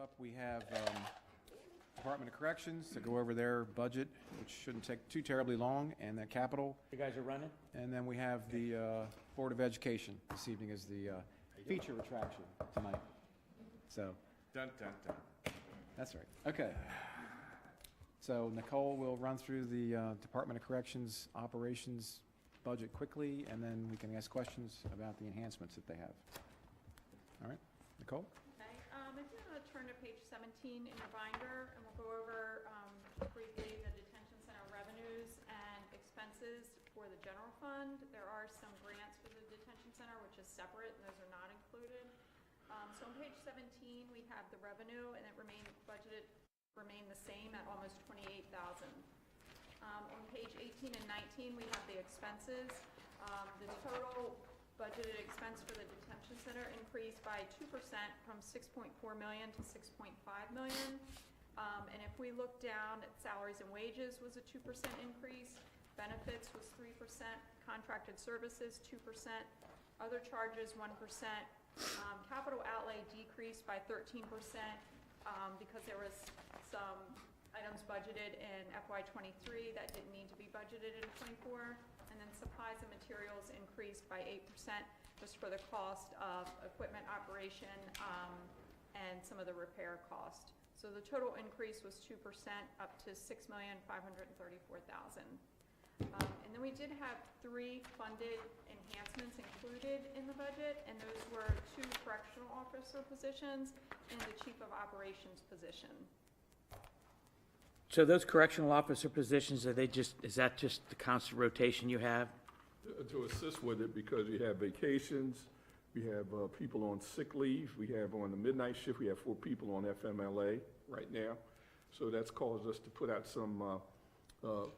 Up, we have Department of Corrections to go over their budget, which shouldn't take too terribly long, and the capital. You guys are running? And then we have the Board of Education this evening is the feature attraction tonight. So, Dun, dun, dun. that's right. Okay. So Nicole will run through the Department of Corrections operations budget quickly, and then we can ask questions about the enhancements that they have. All right, Nicole? If you want to turn to page 17 in your binder, and we'll go over briefly the detention center revenues and expenses for the general fund. There are some grants for the detention center, which is separate, and those are not included. So on page 17, we have the revenue, and it remained the same at almost $28,000. On page 18 and 19, we have the expenses. The total budgeted expense for the detention center increased by 2% from $6.4 million to $6.5 million. And if we look down at salaries and wages was a 2% increase, benefits was 3%, contracted services 2%, other charges 1%. Capital outlay decreased by 13% because there was some items budgeted in FY23 that didn't need to be budgeted in '24. And then supplies and materials increased by 8% just for the cost of equipment operation and some of the repair cost. So the total increase was 2% up to $6,534,000. And then we did have 3 funded enhancements included in the budget, and those were 2 correctional officer positions and the chief of operations position. So those correctional officer positions, is that just the constant rotation you have? To assist with it, because we have vacations, we have people on sick leave, we have on the midnight shift, we have 4 people on FMLA right now. So that's caused us to put out some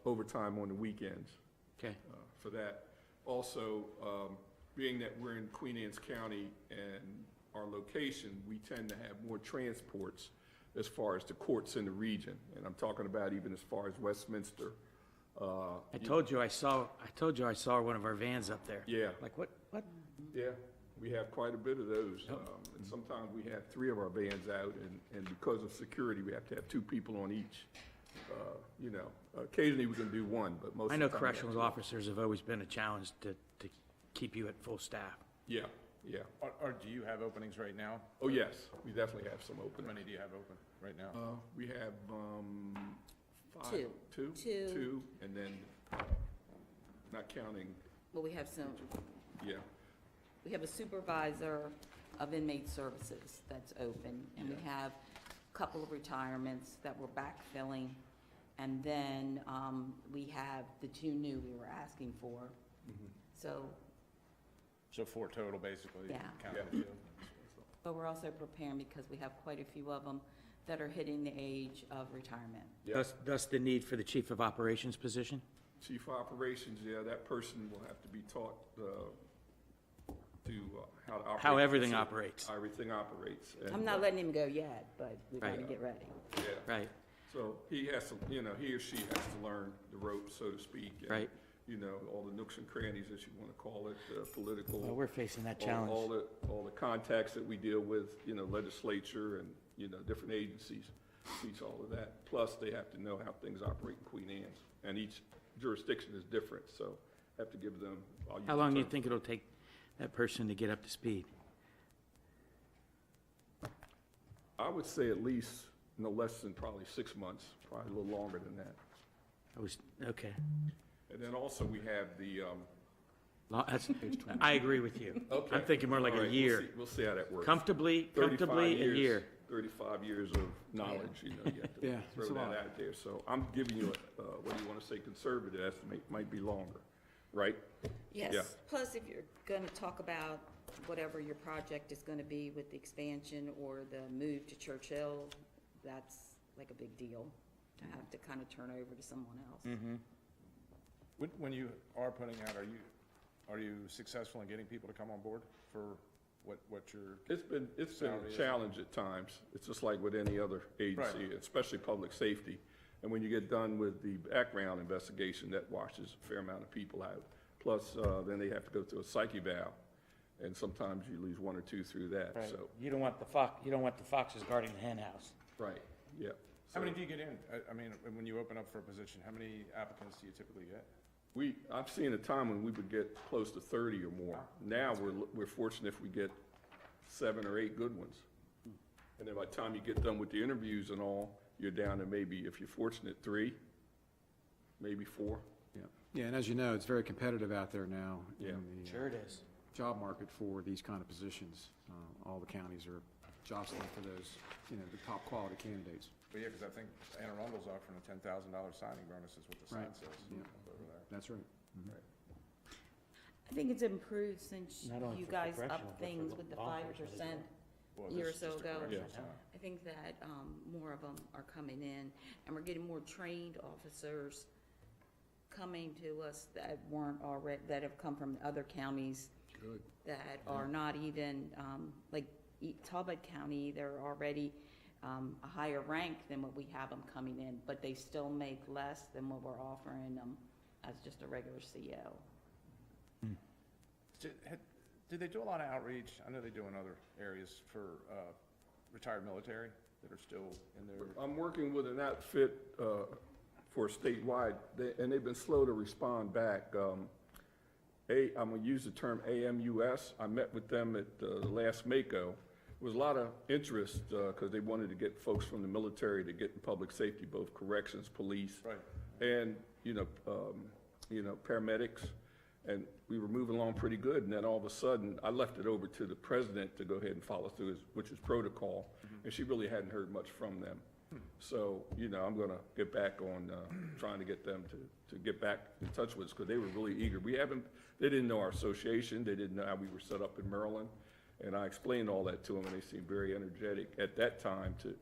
overtime on the weekends. Okay. For that. Also, being that we're in Queen Anne's County and our location, we tend to have more transports as far as the courts in the region, and I'm talking about even as far as Westminster. I told you I saw one of our vans up there. Yeah. Like what? Yeah, we have quite a bit of those, and sometimes we have 3 of our vans out, and because of security, we have to have 2 people on each. Occasionally we can do 1, but most I of know the time. correctional officers have always been a challenge to keep you at full staff. Yeah. Or do you have openings right now? Oh, yes, we definitely have some How openings. many do you have open right now? We have 5. Two. Two, and then, not counting, Well, we have yeah. we have a supervisor of inmate services that's open, and we have a couple of retirements that we're backfilling. And then, we have the 2 new we were asking for. So, So 4 total, basically. Yeah. counting Yeah. you. but we're also preparing because we have quite a few of them that are hitting the age of retirement. Yeah. Thus the need for the chief of operations position? Chief of Operations, yeah, that person will have to be taught how to operate. How the everything facility. operates. How everything operates. And, I'm not letting him go yet, but we gotta Right. get ready. Yeah, Right, so he has to, he or she has to learn the ropes, so to speak. And, right. All the nooks and crannies, as you want to call it, political. Well, we're facing that all challenge. the contacts that we deal with, legislature and, different agencies, teach all of that. Plus, they have to know how things operate in Queen Anne's, and each jurisdiction is different, so have to give them. I'll use How the long do you term- think it'll take that person to get up to speed? I would say at least no less than probably 6 months, probably a little longer than that. Okay. And then also we have the, I agree with you. okay. I'm thinking more like All a right, year. We'll see how that works. Comfortably 35 a years- year. 35 years of knowledge, you have to Yeah, throw it's a that lot. out there. So I'm giving you, what do you want to say, conservative estimate, might be longer, right? Yeah. Yes, plus if you're gonna talk about whatever your project is gonna be with the expansion or the move to Churchill, that's like a big deal to have to kind of turn over to someone else. Mm-hmm. When you are putting out, are you successful in getting people to come on board for what your? It's been Salary a is- challenge at times. It's just like with any other agency, Right. especially public safety. And when you get done with the background investigation, that washes a fair amount of people out. Plus, then they have to go through a psych eval And sometimes you lose one or two through that, Right. so. You don't want the foxes guarding the hen house. Right, yeah. How So many do you get in? I mean, when you open up for a position, how many applicants do you typically get? I've seen a time when we would get close to 30 or more. Now, we're fortunate if we get 7 or 8 good ones. And then by the time you get done with the interviews and all, you're down to maybe, if you're fortunate, 3, maybe 4. Yeah. Yeah, and as you know, it's very competitive out there now Yeah. in the Sure it is. job market for these kind of positions. All the counties are jostling for those, the top quality candidates. But yeah, because I think Anne Arundel's offering a $10,000 signing bonus is what the sign Right. says Yeah. over there. That's right. I think it's improved since Not only you for guys correctional, upped but for things the with the law 5% Well, year or this is so just a ago. correctional Yeah. sign. I think that more of them are coming in, and we're getting more trained officers coming to us that weren't already, that have come from other counties. Good. That are not even, like Talbot County, they're already a higher rank than what we have them coming in, but they still make less than what we're offering them as just a regular CO. Do they do a lot of outreach? I know they do in other areas for retired military that are still in their. I'm working with an outfit for statewide, and they've been slow to respond back. I'm gonna use the term AMUS. I met with them at the last MACO. There was a lot of interest because they wanted to get folks from the military to get in public safety, both corrections, police, Right. and paramedics. And we were moving along pretty good, and then all of a sudden, I left it over to the president to go ahead and follow through, which is protocol, and she really hadn't heard much from them. So, I'm gonna get back on trying to get them to get back in touch with us, because they were really eager. They didn't know our association, they didn't know how we were set up in Maryland, and I explained all that to them, and they seemed very energetic at that time to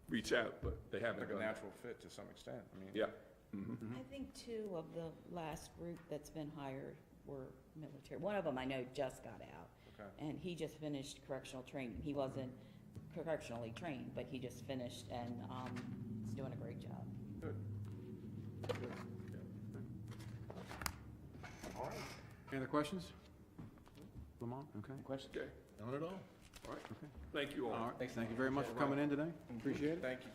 reach out, but they haven't Like a done that. natural fit to some extent. I mean. Yeah. I think 2 of the last group that's been hired were military. One of them I know just got out, Okay. and he just finished correctional training. He wasn't correctionally trained, but he just finished, and he's doing a great job. Good. All right. Any other questions? Lamont, okay. Question? Okay, Not at all. all right. Okay. Thank you all. All right, thank you very much for coming in today. Appreciate it. Thank you.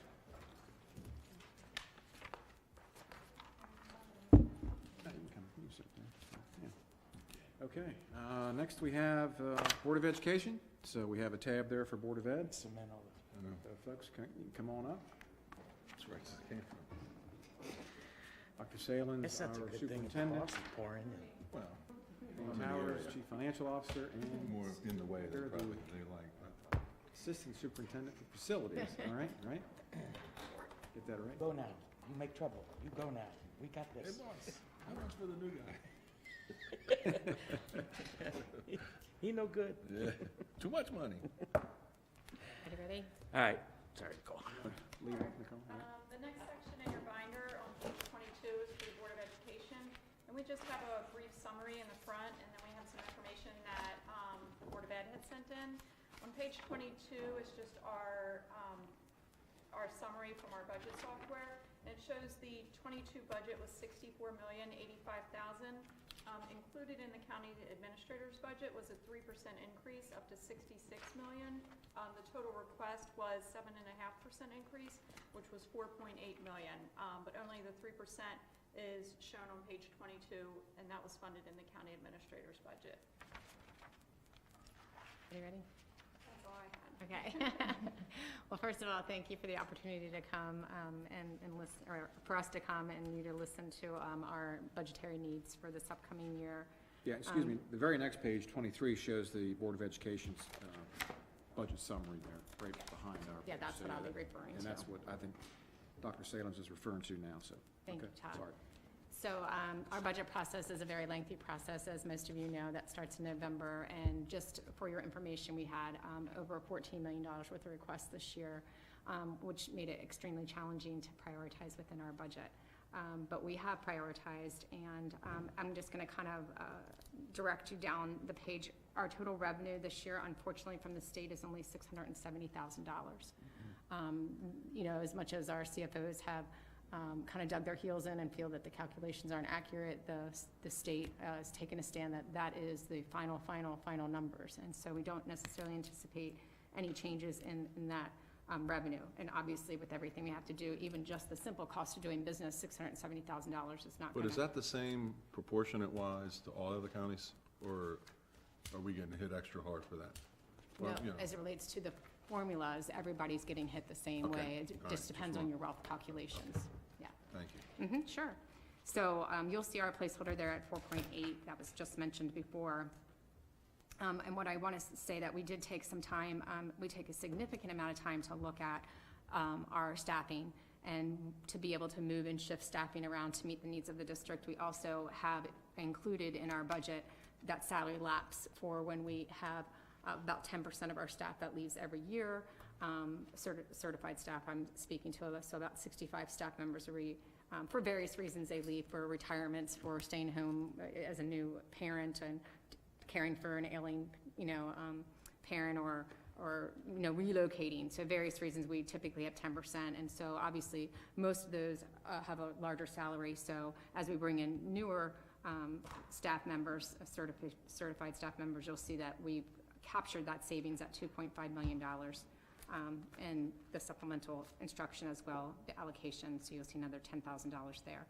Yeah, you can come. You can sit there. Yeah. Okay, next we have Board of Education. So we have a tab there for Board of Ed. Cement all the. I know. Folks, you can come on up. That's where it came from. Dr. Salins, Guess that's a our good thing if the superintendent. fox is pouring in. Well, Dean Towers, Chief Financial Officer, more and in the way They're than the- probably they like. Assistant Superintendent for Facilities. All right, right? Get that right? Go now. You make trouble. You go now. We got Hey, this. boss, how much for the new guy? He no good. Yeah, too much money. You ready? All right. Sorry, Nicole. Leave it, Nicole. All right. The next section in your binder on page 22 is for the Board of Education. And we just have a brief summary in the front, and then we have some information that the Board of Ed had sent in. On page 22 is just our summary from our budget software. And it shows the 22 budget was $64,085,000. Included in the county administrator's budget was a 3% increase up to $66 million. The total request was 7.5% increase, which was $4.8 million. But only the 3% is shown on page 22, and that was funded in the county administrator's budget. Are you ready? That's all I had. Okay. Well, first of all, thank you for the opportunity to come and listen, or for us to come and you to listen to our budgetary needs for this upcoming year. Yeah, excuse me, the very next page, 23, shows the Board of Education's budget summary there, right behind our. Yeah, that's what I'll be so- referring to. And that's what I think Dr. Salins is referring to now, so. Thank you, okay, Todd. Sorry. So our budget process is a very lengthy process, as most of you know. That starts in November, and just for your information, we had over $14 million worth of requests this year, which made it extremely challenging to prioritize within our budget. But we have prioritized, and I'm just going to kind of direct you down the page. Our total revenue this year, unfortunately, from the state is only $670,000. As much as our CFOs have kind of dug their heels in and feel that the calculations aren't accurate, the state has taken a stand that that is the final numbers. And so we don't necessarily anticipate any changes in that revenue. And obviously, with everything we have to do, even just the simple cost of doing business, $670,000 is not But gonna. is that the same proportionate-wise to all other counties, or are we getting hit extra hard for that? No, Well, you know, as it relates to the formulas, everybody's getting hit the same Okay. way. It All right. just Just depends on want- your wealth calculations. Yeah. Thank you. Sure. So you'll see our placeholder there at 4.8, that was just mentioned before. And what I want to say that we did take some time, we take a significant amount of time to look at our staffing and to be able to move and shift staffing around to meet the needs of the district. We also have included in our budget that salary lapse for when we have about 10% of our staff that leaves every year. Certified staff I'm speaking to, so about 65 staff members are for various reasons they leave, for retirements, for staying home as a new parent and caring for an ailing, parent or relocating. So various reasons we typically have 10%. And so obviously most of those have a larger salary. So as we bring in newer staff members, certified staff members, you'll see that we've captured that savings at $2.5 million. And the supplemental instruction as well, the allocation, so you'll see another $10,000 there.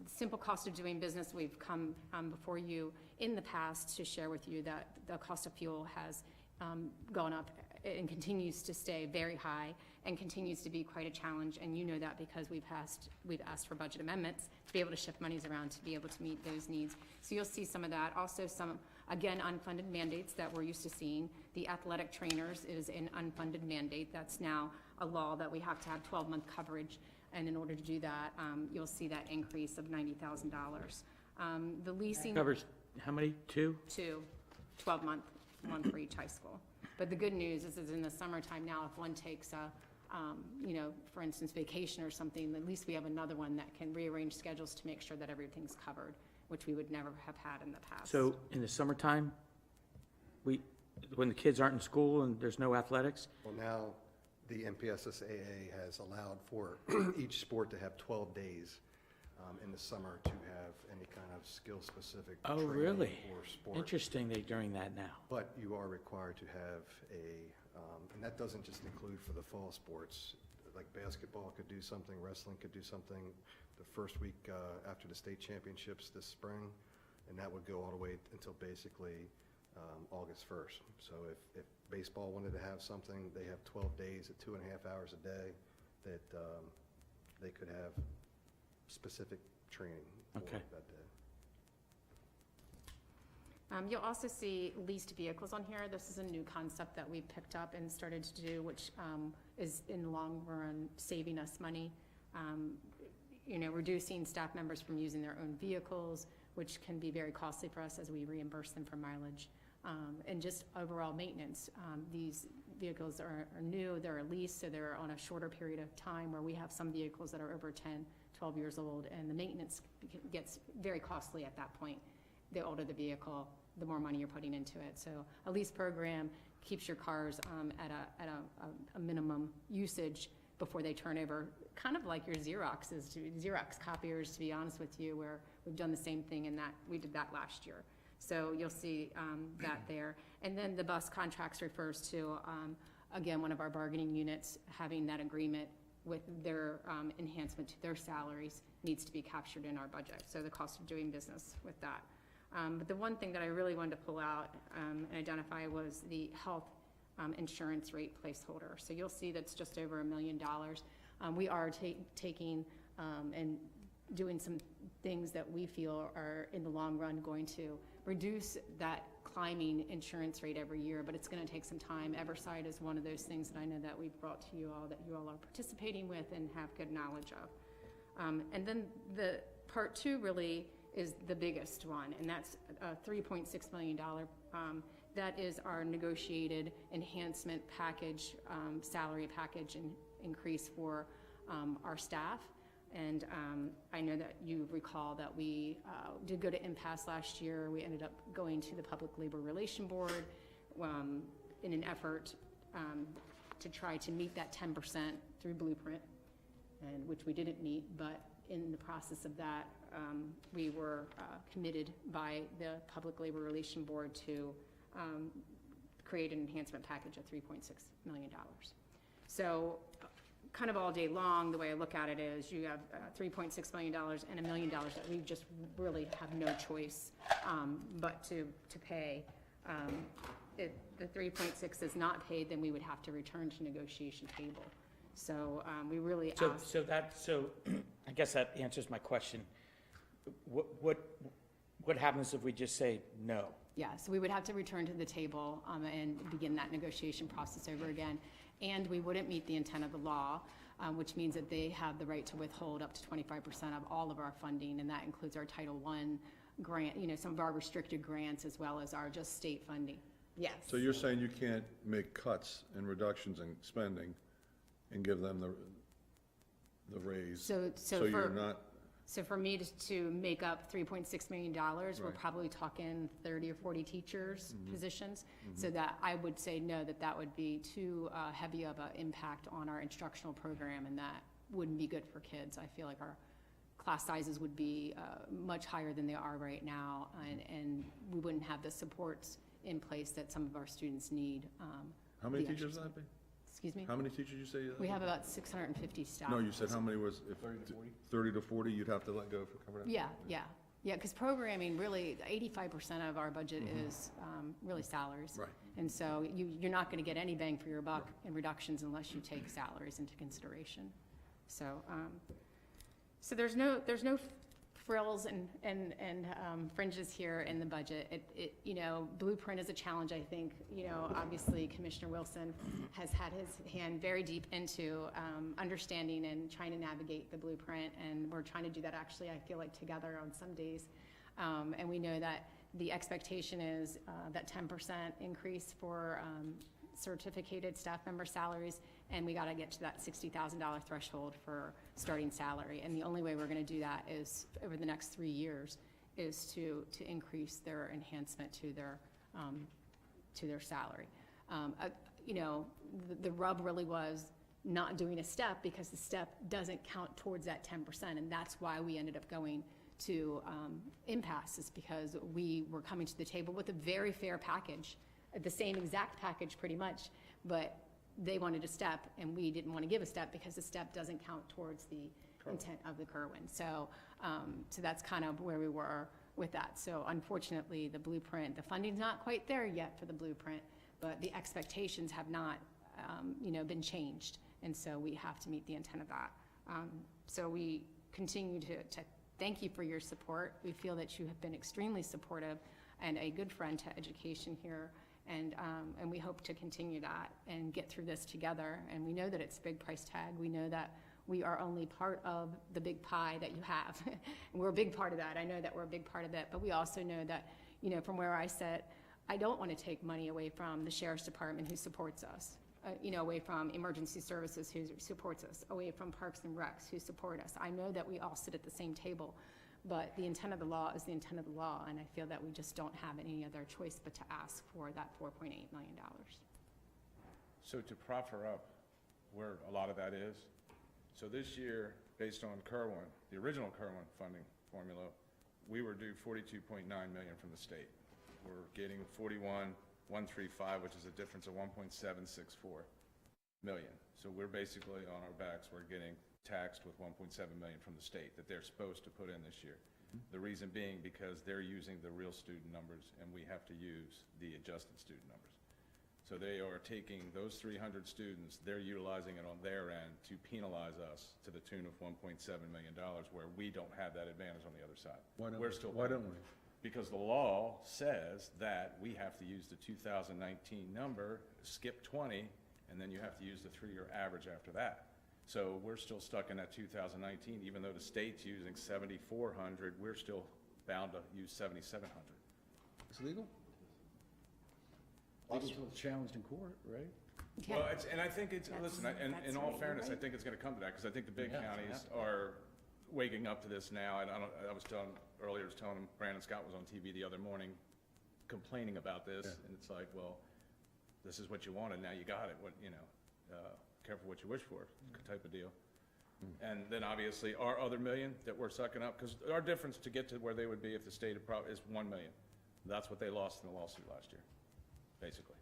Simple cost of doing business, we've come before you in the past to share with you that the cost of fuel has gone up and continues to stay very high and continues to be quite a challenge. And you know that because we've asked for budget amendments to be able to shift monies around to be able to meet those needs. So you'll see some of that. Also some, again, unfunded mandates that we're used to seeing. The athletic trainers is an unfunded mandate. That's now a law that we have to have 12-month coverage. And in order to do that, you'll see that increase of $90,000. The leasing. Covers, how many, two? 12-month, one for each high school. But the good news is in the summertime now, if one takes a, for instance, vacation or something, at least we have another one that can rearrange schedules to make sure that everything's covered, which we would never have had in the past. So in the summertime, when the kids aren't in school and there's no athletics? Well, now, the MPSSAA has allowed for each sport to have 12 days in the summer to have any kind of skill-specific Oh, training really? or sport. Interesting they're doing that now. But you are required to have and that doesn't just include for the fall sports. Like basketball could do something, wrestling could do something the first week after the state championships this spring, and that would go all the way until basically August 1st. So if baseball wanted to have something, they have 12 days at 2.5 hours a day that they could have specific training for Okay. that day. You'll also see leased vehicles on here. This is a new concept that we picked up and started to do, which is in the long run saving us money. Reducing staff members from using their own vehicles, which can be very costly for us as we reimburse them for mileage. And just overall maintenance. These vehicles are new, they're a lease, so they're on a shorter period of time, where we have some vehicles that are over 10, 12 years old, and the maintenance gets very costly at that point. The older the vehicle, the more money you're putting into it. So a lease program keeps your cars at a minimum usage before they turn over, kind of like your Xerox copiers, to be honest with you, where we've done the same thing in that we did that last year. So you'll see that there. And then the bus contracts refers to, again, one of our bargaining units having that agreement with their enhancement to their salaries needs to be captured in our budget. So the cost of doing business with that. But the one thing that I really wanted to pull out and identify was the health insurance rate placeholder. So you'll see that's just over $1 million. We are taking and doing some things that we feel are in the long run going to reduce that climbing insurance rate every year, but it's going to take some time. Everside is one of those things that I know that we've brought to you all, that you all are participating with and have good knowledge of. And then the part two really is the biggest one, and that's a $3.6 million. That is our negotiated enhancement package, salary package increase for our staff. And I know that you recall that we did go to impasse last year. We ended up going to the Public Labor Relations Board in an effort to try to meet that 10% through Blueprint. and which we didn't meet, but in the process of that, we were committed by the Public Labor Relations Board to create an enhancement package of $3.6 million. So kind of all day long, the way I look at it is you have $3.6 million and $1 million that we just really have no choice but to pay. If the 3.6 is not paid, then we would have to return to negotiation table. So we really asked. So I guess that answers my question. What happens if we just say no? Yeah, so we would have to return to the table and begin that negotiation process over again. And we wouldn't meet the intent of the law, which means that they have the right to withhold up to 25% of all of our funding, and that includes our Title I grant, some of our restricted grants as well as our just state funding. Yes. So you're saying you can't make cuts and reductions in spending and give them the raise? So you're not... So for me to make up $3.6 million, we're Right. probably talking 30 or 40 teachers positions. So that I would say no, that would be too heavy of an impact on our instructional program, and that wouldn't be good for kids. I feel like our class sizes would be much higher than they are right now, and we wouldn't have the supports in place that some of our students need. How many the extra teachers would that be? Excuse me? How many teachers you say? We have about 650 staff. No, you said how many was, if 30 to 40? 30 to 40, you'd have to let go for cover that? Yeah, because programming, really, 85% of our budget is really salaries. Right. And so you're not going to get any bang for your buck in reductions unless you take salaries into consideration. So so there's no frills and fringes here in the budget. Blueprint is a challenge, I think. Obviously Commissioner Wilson has had his hand very deep into understanding and trying to navigate the blueprint, and we're trying to do that actually, I feel like, together on some days. And we know that the expectation is that 10% increase for certificated staff member salaries, and we got to get to that $60,000 threshold for starting salary. And the only way we're going to do that is over the next 3 years is to increase their enhancement to their salary. The rub really was not doing a step, because the step doesn't count towards that 10%, and that's why we ended up going to impasse, is because we were coming to the table with a very fair package, the same exact package pretty much, but they wanted a step and we didn't want to give a step because the step doesn't count towards the intent of the Kerwin. So that's kind of where we were with that. So unfortunately, the blueprint, the funding's not quite there yet for the blueprint, but the expectations have not, been changed. And so we have to meet the intent of that. So we continue to thank you for your support. We feel that you have been extremely supportive and a good friend to education here. And we hope to continue that and get through this together. And we know that it's a big price tag. We know that we are only part of the big pie that you have. And we're a big part of that. I know that we're a big part of it. But we also know that, from where I sit, I don't want to take money away from the Sheriff's Department, who supports us, away from Emergency Services, who supports us, away from Parks and Recs, who support us. I know that we all sit at the same table. But the intent of the law is the intent of the law, and I feel that we just don't have any other choice but to ask for that $4.8 million. So to proffer up where a lot of that is, so this year, based on Kerwin, the original Kerwin funding formula, we were due $42.9 million from the state. We're getting $41,135, which is a difference of $1.764 million. So we're basically on our backs, we're getting taxed with $1.7 million from the state that they're supposed to put in this year. The reason being because they're using the real student numbers and we have to use the adjusted student numbers. So they are taking those 300 students, they're utilizing it on their end to penalize us to the tune of $1.7 million, where we don't have that advantage on the other side. Why don't We're we? still Why paying. don't we? Because the law says that we have to use the 2019 number, skip 20, and then you have to use the 3-year average after that. So we're still stuck in that 2019, even though the state's using 7,400, we're still bound to use 7,700. It's legal? Legal until it's challenged in court, right? Yeah. Well, and I think it's, listen, and that's in all right, fairness, you're I right. think it's gonna come to that, because I think the big Yeah, counties yeah. are waking up to this now, and I was telling him, Brandon Scott was on TV the other morning complaining about this, Yeah. and it's like, well, this is what you wanted, now you got it, careful what you wish for, type of deal. And then obviously our other million that we're sucking up, because our difference to get to where they would be if the state is 1 million. That's what they lost in the lawsuit last year, basically.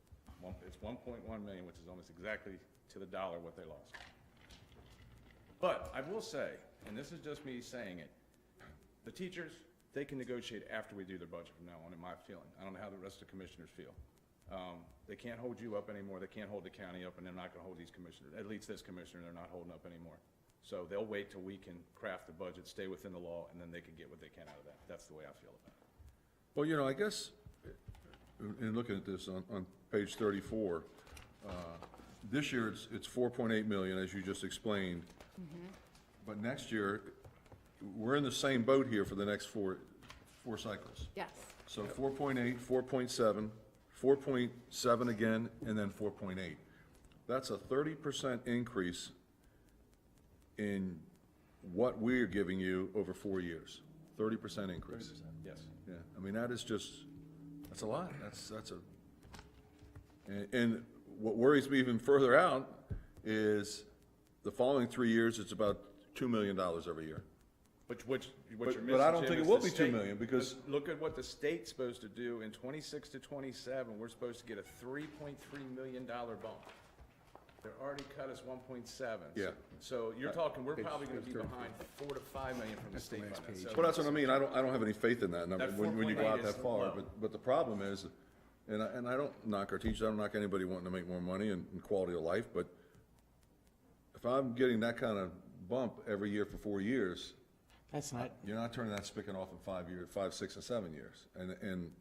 It's 1.1 million, which is almost exactly to the dollar what they lost. But I will say, and this is just me saying it, the teachers, they can negotiate after we do their budget from now on, in my feeling. I don't know how the rest of the commissioners feel. They can't hold you up anymore, they can't hold the county up, and they're not gonna hold these commissioners, at least this commissioner, they're not holding up anymore. So they'll wait till we can craft the budget, stay within the law, and then they can get what they can out of that. That's the way I feel about it. Well, you know, I guess, in looking at this on page 34, this year it's 4.8 million, as you just explained. But next year, we're in the same boat here for the next four cycles. Yes. So 4.8, 4.7, 4.7 again, and then 4.8. That's a 30% increase in what we're giving you over 4 years. 30% increase. Yes. Yeah, I mean, that is just, that's a lot. That's and what worries me even further out is the following 3 years, it's about $2 million every year. What you're missing, But I don't Jim, think it is will the be 2 state- million, because Look at what the state's supposed to do in 26 to 27. We're supposed to get a $3.3 million bump. They're already cut us 1.7. Yeah. So you're talking, we're Page probably gonna be 34. behind 4 to 5 million from the That's the state last by then. page. So- Well, that's what I mean, I don't have any faith in that number That when you go 4.8 out is that far, low. but the problem is, and I don't knock our teachers, I don't knock anybody wanting to make more money and quality of life, but if I'm getting that kind of bump every year for 4 years, That's not, you're not turning that spigot off in 5 years, 5, 6, and 7 years, and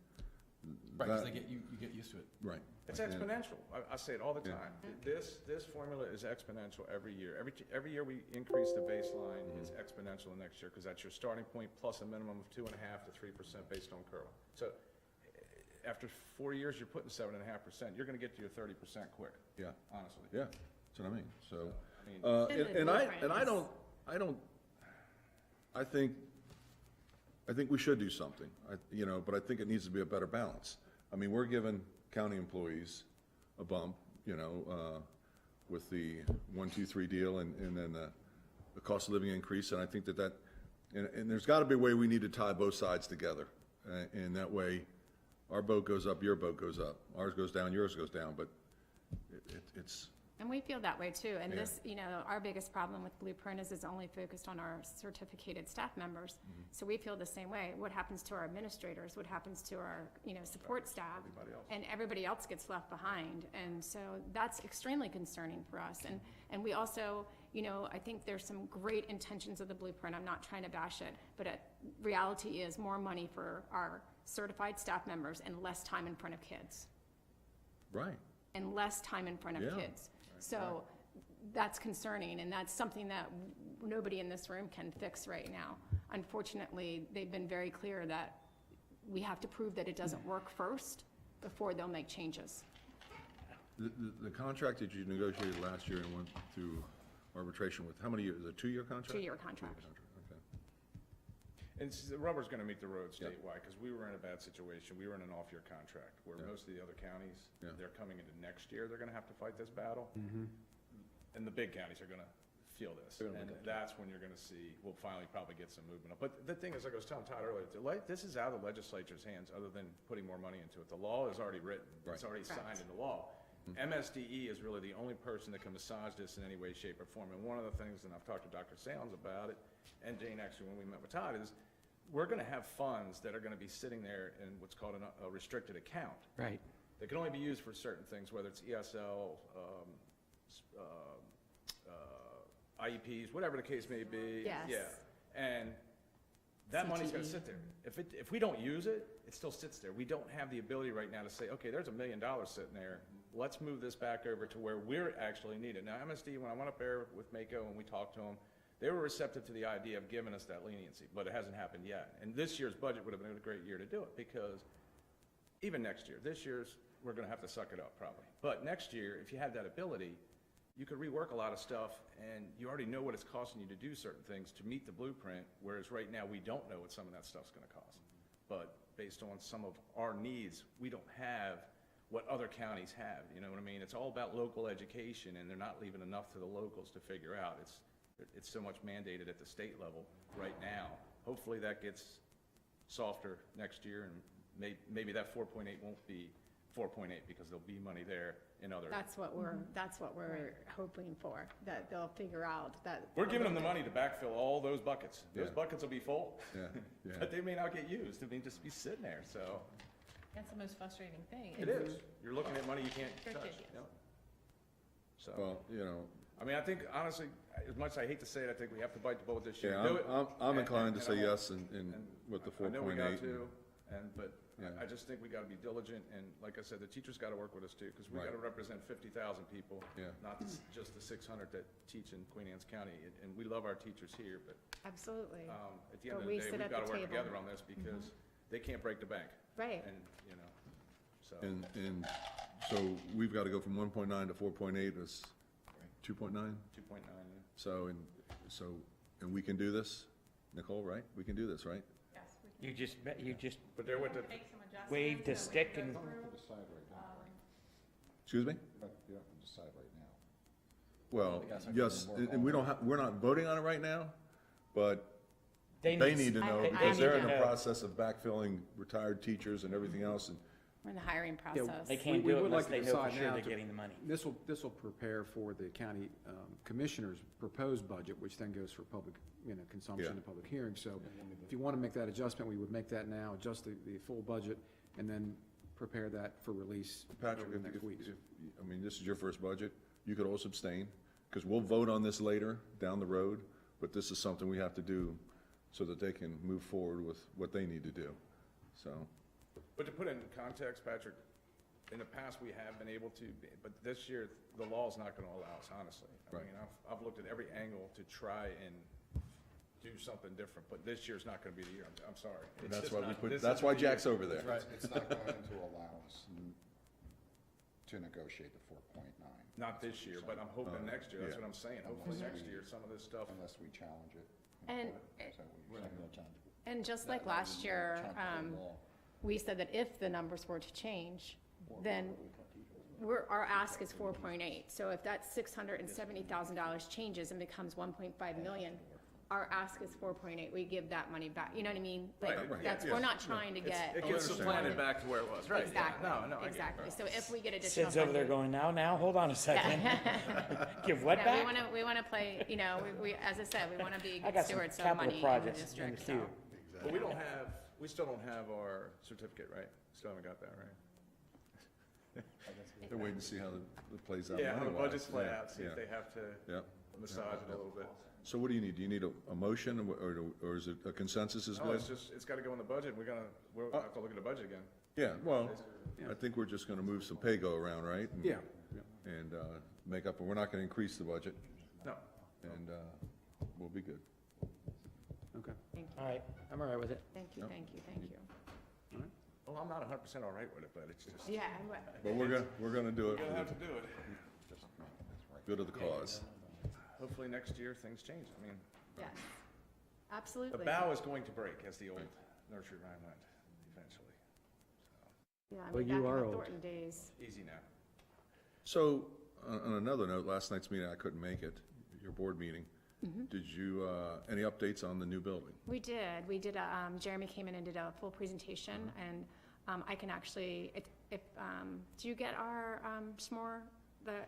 Right, because that, you get used to it. right. It's And- exponential. I say it all the Yeah. time. This formula is exponential every year. Every year we increase the baseline, it's exponential the next year, because that's your starting point plus a minimum of 2.5 to 3% based on curl. So after 4 years, you're putting 7.5%. You're gonna get to your 30% quick, Yeah, honestly. yeah, that's what I mean, so. I mean, And I think we should do something, but I think it needs to be a better balance. I mean, we're giving county employees a bump, with the 1, 2, 3 deal and then the cost of living increase, and I think and there's gotta be a way we need to tie both sides together. And that way, our boat goes up, your boat goes up, ours goes down, yours goes down, but it's, And we feel that way too. And Yeah. this, our biggest problem with Blueprint is it's only focused on our certificated staff members. So we feel the same way. What happens to our administrators? What happens to our, support staff? Everybody else. And everybody else gets left behind. And so that's extremely concerning for us. And we also, I think there's some great intentions of the Blueprint. I'm not trying to bash it, but reality is more money for our certified staff members and less time in front of kids. right. And less time in front of Yeah. kids. So that's concerning, and that's something that nobody in this room can fix right now. Unfortunately, they've been very clear that we have to prove that it doesn't work first before they'll make changes. The contract that you negotiated last year and went through arbitration with, how many years, is it a 2-year contract? 2-year contract. Okay. And the rubber's gonna meet the road Yeah. statewide, because we were in a bad situation. We were in an off-year contract, where Yeah. most of the other counties, Yeah. they're coming into next year, they're gonna have to fight this battle. And the big counties are gonna feel this. They're gonna And look at that's when you're gonna see, we'll finally probably get some movement up. But the thing is, like I was telling Todd earlier, this is out of the legislature's hands, other than putting more money into it. The law is already written. It's Right. already Correct. signed into law. MSDE is really the only person that can massage this in any way, shape, or form. And one of the things, and I've talked to Dr. Salins about it, and Jane actually when we met with Todd, is we're gonna have funds that are gonna be sitting there in what's called a restricted account. right. They can only be used for certain things, whether it's ESL, IEPs, whatever the case may be. Yes. Yeah, and that money's gonna CTE. sit there. If we don't use it, it still sits there. We don't have the ability right now to say, okay, there's $1 million sitting there. Let's move this back over to where we're actually needed. Now, MSD, when I went up there with Mako and we talked to them, they were receptive to the idea of giving us that leniency, but it hasn't happened yet. And this year's budget would have been a great year to do it, because even next year, this year's, we're gonna have to suck it up probably. But next year, if you had that ability, you could rework a lot of stuff, and you already know what it's costing you to do certain things to meet the blueprint, whereas right now, we don't know what some of that stuff's gonna cost. But based on some of our needs, we don't have what other counties have, you know what I mean? It's all about local education, and they're not leaving enough to the locals to figure out. it's so much mandated at the state level right now. Hopefully that gets softer next year, and maybe that 4.8 won't be 4.8 because there'll be money there in other. That's what we're hoping for, that they'll figure out that. We're giving them the money to backfill all those buckets. Those Yeah. buckets will be full, Yeah, yeah. but they may not get used. I mean, just be sitting there, so. That's the most frustrating thing. It is. You're looking at money you can't For touch. kids, yes. Yep. So, Well, you know, I mean, I think honestly, as much as I hate to say it, I think we have to bite the bullet this year. yeah, Do it. I'm And- inclined to and say I won't- yes and and with the I know we 4.8. got to, but Yeah. I just think we gotta be diligent, and like I said, the teachers gotta work with us too, because we Right. gotta represent 50,000 people, Yeah. not just the 600 that teach in Queen Anne's County, and we love our teachers here, but, Absolutely, at the end But of we the day, sit we've at the gotta work table. together on this, because they can't break the bank, right. and, you know, so. And so we've got to go from 1.9 to 4.8, is 2.9? 2.9, yeah. So, and we can do this, Nicole, right? We can do this, right? Yes, we can You just But they're with the, make some adjustments. wave the that we stick can and- go through. Excuse me? You don't have to decide right now. Well, Yes, I yes, can work and we on don't we're not voting on it right now, but they they need to know, they because need they're to in the know. process of backfilling retired teachers and everything else, and We're in the hiring process. They can't We do it would unless like to they know for decide sure now they're to- getting the money. This will prepare for the county commissioner's proposed budget, which then goes for public, consumption Yeah. and public hearing. So if you want to make that adjustment, we would make that now, adjust the full budget, and then prepare that for release Patrick, over the next weeks. I mean, this is your first budget, you could also abstain, because we'll vote on this later, down the road, but this is something we have to do so that they can move forward with what they need to do, so. but to put it in context, Patrick, in the past, we have been able to, but this year, the law's not gonna allow us, honestly. I Right. mean, I've looked at every angle to try and do something different, but this year's not gonna be the year, I'm sorry. It's That's just why we not- put, this that's isn't why the year. Jack's over there. It's not going to allow us to negotiate the 4.9 Not this year, but I'm hoping next year, that's yeah. what I'm saying, hopefully Unless next we- year, some of this stuff. unless we challenge it. And- Is that what you're saying? And just like last year, we said that if the numbers were to change, then our ask is 4.8. So if that $670,000 changes and becomes 1.5 million, our ask is 4.8. We give that money back. You know what I mean? Like, Right, that's, yeah, we're yeah. not trying to get. It gets understand. supplanted back to where it was, right? yeah. Exactly, No, I get it. exactly. So if we get additional Sid's over there funding. going, now, hold on a second. Give what Yeah, back? we wanna play, we, as I said, we wanna be I good got some stewards of capital money in the projects in the district, queue. so. But we still don't have our certificate, right? Still haven't got that, right? They're waiting to see how it plays out Yeah, how the money-wise. budgets play Yeah, out, see yeah, if they have to Yeah, massage it a little bit. so what do you need? Do you need a motion, or is it a consensus is No, good? it's just, it's gotta go in the budget, we'll have to look at the budget again. Yeah, well, I think we're just gonna move some pay-go around, right? And- Yeah. And, make up, and we're not gonna increase the budget, No, and, we'll be good. Okay. Thank you, All right, I'm all right with it. thank you, Yep. thank you, thank you. well, I'm not 100% all right with it, but it's just, Yeah, But we're gonna do we're it gonna for have the to do it. good of the cause. Hopefully next year, things change. I mean, yes, the absolutely. bow is going to break, as the old nursery rhyme went, eventually. Yeah, I Well, mean, you back in are the old. Thornton days. Easy now. So, on another note, last night's meeting, I couldn't make it, your board meeting. Mm-hmm. Did you, any updates on the new building? We did, Jeremy came in and did a full presentation, and I can actually, do you get our SMORE,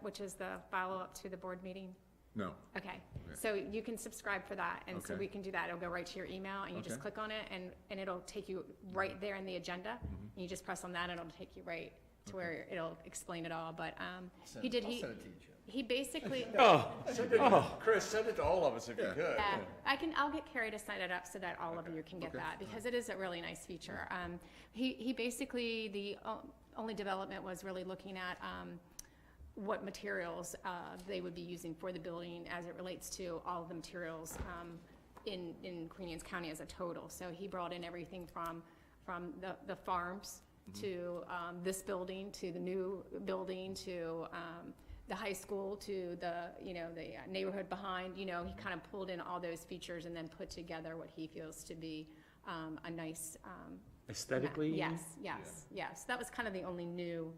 which is the follow-up to the board meeting? No. Okay, so you can subscribe for that, and so Okay. we can do that. It'll go right to your email, and you just Okay. click on it, and it'll take you right there in the agenda. And you just press on that, and it'll take you right to where it'll explain it all, but he basically, Chris, send it to all of us if you Yeah. could. I'll get Carrie to sign it up so that all of you can get that, because it is a really nice feature. He basically, the only development was really looking at what materials they would be using for the building as it relates to all of the materials in Queen Anne's County as a total. So he brought in everything from the farms to this building, to the new building, to the high school, to the neighborhood behind. He kind of pulled in all those features and then put together what he feels to be a nice Aesthetically? you mean? Yes. That was kind of the only new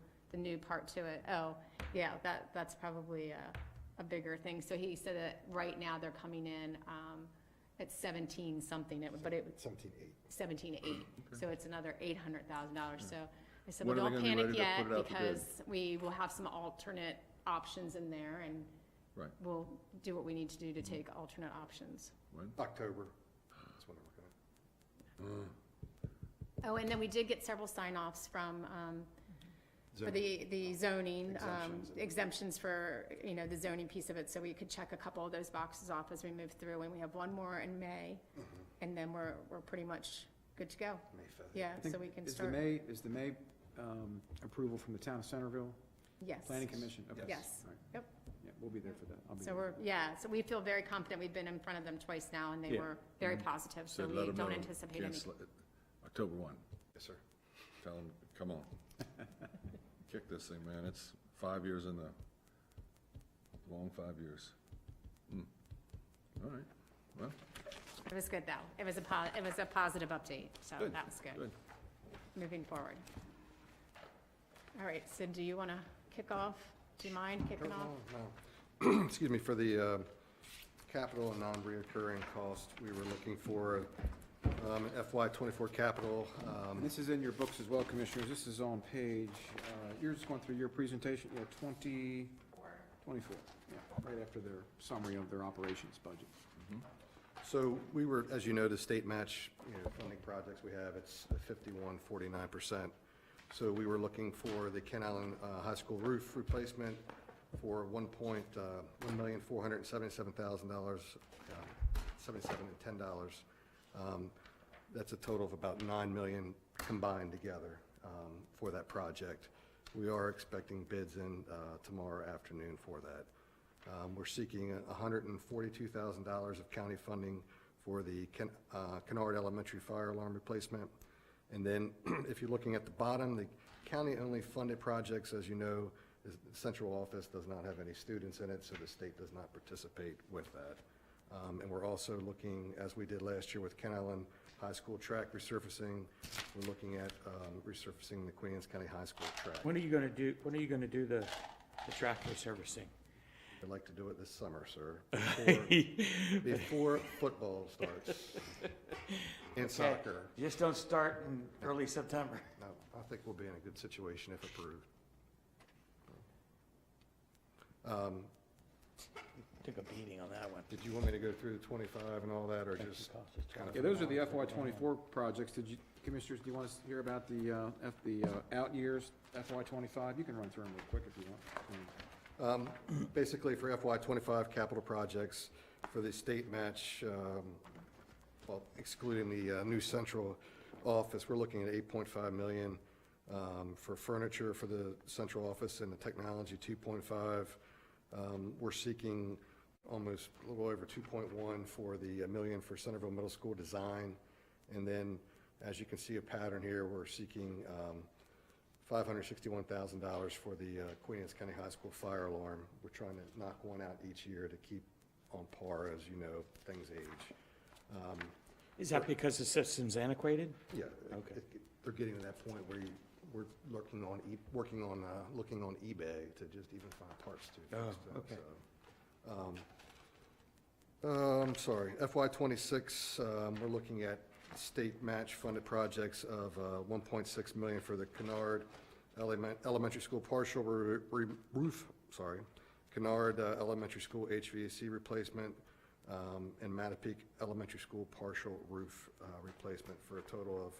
part to it. Oh, yeah, that's probably a bigger thing. So he said that right now they're coming in at 17 something, but it was 17.8. 17.8. So it's another $800,000. So I said, When well, are they don't gonna be panic ready to yet put it out to bid? because we will have some alternate options in there, and Right. we'll do what we need to do to take alternate options. When? October, that's when we're looking at. Oh, and then we did get several sign-offs from, for the zoning, exemptions for, the zoning piece of it, so we could check a couple of those boxes off as we move through, and we have one more in May, and then we're pretty much good to go. May 5th. Yeah, I think- so we can Is start. the May approval from the town of Centerville? Yes. Planning Commission? Okay. Yes. All right. Yep. Yeah, we'll be there for that. I'll be So there. so we feel very confident. We've been in front of them twice now, and they Yeah. were very positive, so let we 'em don't know, anticipate any. cancel it. October 1. Yes, sir. Tell them, come on. Kick this thing, man. It's 5 years in the, long 5 years. All right, well, It was good, though. It was a positive update, so Good, that was good. good. Moving forward. All right, Sid, do you want to kick off? Do you mind kicking off? No. Excuse me, for the capital and non-reoccurring costs, we were looking for FY '24 capital. And this is in your books as well, Commissioners. This is on page, you're just going through your presentation, 24, yeah, right after their summary of their operations budget. So we were, as you know, the state match, funding projects we have, it's 51.49%. So we were looking for the Ken Island High School roof replacement for $1,477,000, $77.10. That's a total of about $9 million combined together for that project. We are expecting bids in tomorrow afternoon for that. We're seeking $142,000 of county funding for the Kennard Elementary fire alarm replacement. And then, if you're looking at the bottom, the county-only funded projects, as you know, the central office does not have any students in it, so the state does not participate with that. And we're also looking, as we did last year with Ken Island High School track resurfacing, we're looking at resurfacing the Queen Anne's County High School track. When are you gonna do the track resurfacing? I'd like to do it this summer, sir, before football starts and soccer. Just don't start in early September. No, I think we'll be in a good situation if approved. Took a beating on that one. Did you want me to go through the 25 and all that, or just kind of? Yeah, those are the FY '24 projects. Commissioners, do you want us to hear about the out years, FY '25? You can run through them real quick if you want. Basically, for FY '25 capital projects, for the state match, well, excluding the new central office, we're looking at $8.5 million. For furniture for the central office and the technology, $2.5. We're seeking almost a little over $2.1 for the million for Centerville Middle School design. And then, as you can see a pattern here, we're seeking $561,000 for the Queen Anne's County High School fire alarm. We're trying to knock one out each year to keep on par, as you know, things age. Is that because the system's antiquated? Yeah. Okay. They're getting to that point where we're looking on eBay to just even find parts to fix Oh, them. okay. So, I'm sorry, FY '26, we're looking at state match funded projects of $1.6 million for the Kennard Elementary School partial roof, Kennard Elementary School HVAC replacement, and Mattapique Elementary School partial roof replacement for a total of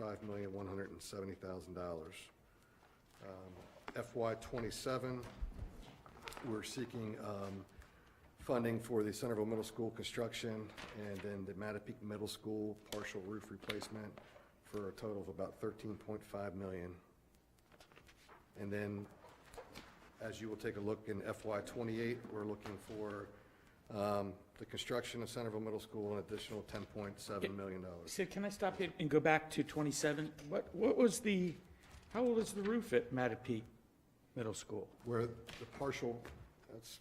$5,170,000. FY '27, we're seeking funding for the Centerville Middle School construction and then the Mattapique Middle School partial roof replacement for a total of about $13.5 million. And then, as you will take a look in FY '28, we're looking for the construction of Centerville Middle School, an additional $10.7 million. Sid, can I stop you and go back to 27? How old is the roof at Mattapique Middle School? Where the partial, it's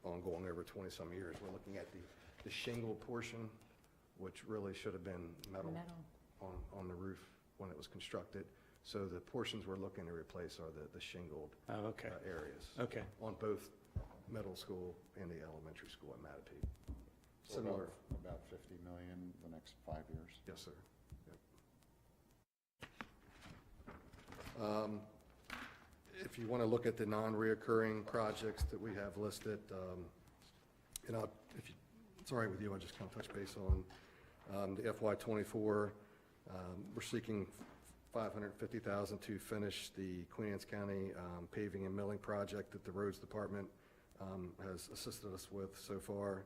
ongoing over 20-some years. We're looking at the shingle portion, which really should have been metal on the roof when it was constructed. So the portions we're looking to replace are the shingled Oh, okay. areas. Okay. On both middle school and the elementary school at Mattapique. So Similar, About 50 million the next 5 years. yes, sir. Yep. If you want to look at the non-reoccurring projects that we have listed, and if it's all right with you, I'll just kind of touch base on the FY '24. We're seeking $550,000 to finish the Queen Anne's County paving and milling project that the roads department has assisted us with so far.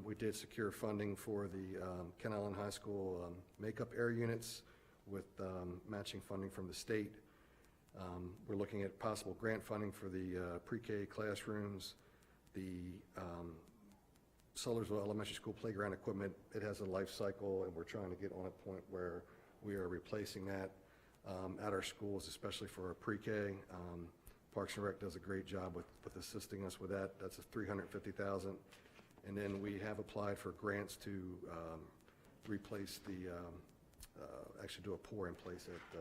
We did secure funding for the Ken Island High School makeup air units with matching funding from the state. We're looking at possible grant funding for the pre-K classrooms. The Sudlersville Elementary School playground equipment, it has a life cycle, and we're trying to get on a point where we are replacing that at our schools, especially for our pre-K. Parks and Rec does a great job with assisting us with that. That's a $350,000. And then we have applied for grants to replace the, actually do a pour in place at